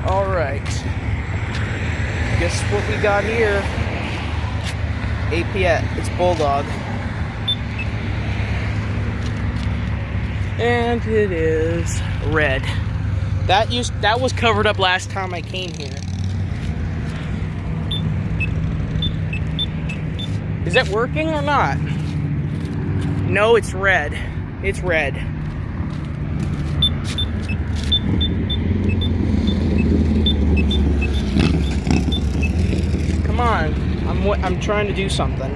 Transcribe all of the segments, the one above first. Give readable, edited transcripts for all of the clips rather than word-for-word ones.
Alright. Guess what we got here? APS. It's Bulldog. And it is red. That was covered up last time I came here. Is it working or not? No, it's red. It's red. Come on. I'm trying to do something.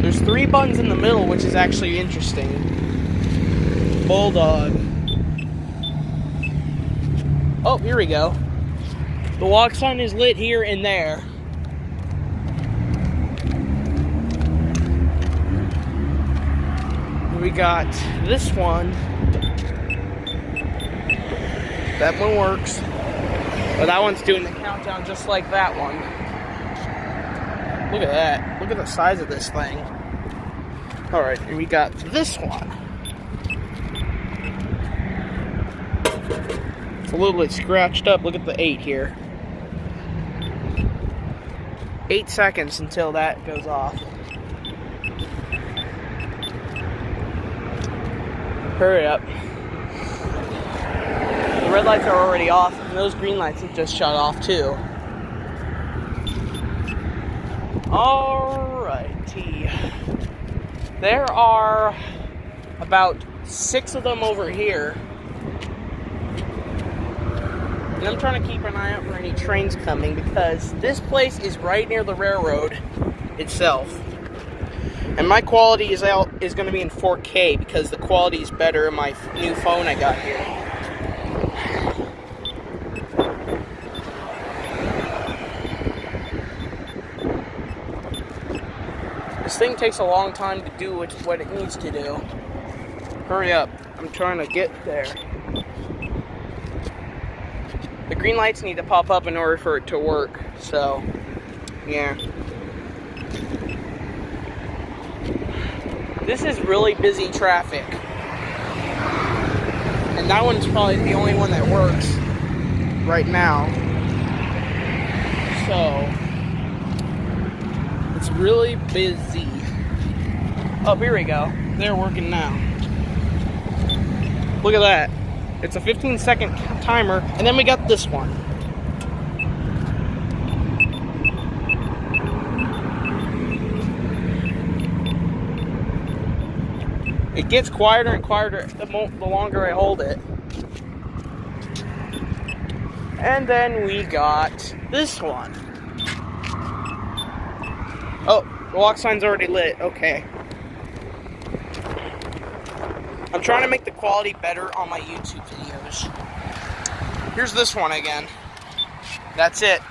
There's 3 buttons in the middle, which is actually interesting. Bulldog. Oh, here we go. The walk sign is lit here and there. We got this one. That one works. But that one's doing the countdown just like that one. Look at that. Look at the size of this thing. Alright, and we got this one. It's a little bit scratched up. Look at the 8 here. 8 seconds until that goes off. Hurry up. The red lights are already off, and those green lights have just shut off too. Alrighty. There are about 6 of them over here. And I'm trying to keep an eye out for any trains coming because this place is right near the railroad itself. And my quality is going to be in 4K because the quality is better in my new phone I got here. This thing takes a long time to do what it needs to do. Hurry up. I'm trying to get there. The green lights need to pop up in order for it to work. So, yeah. This is really busy traffic. And that one's probably the only one that works right now. So, it's really busy. Oh, here we go. They're working now. Look at that. It's a 15-second timer. And then we got this one. It gets quieter and quieter the longer I hold it. And then we got this one. Oh, the walk sign's already lit. Okay. I'm trying to make the quality better on my YouTube videos. Here's this one again. That's it.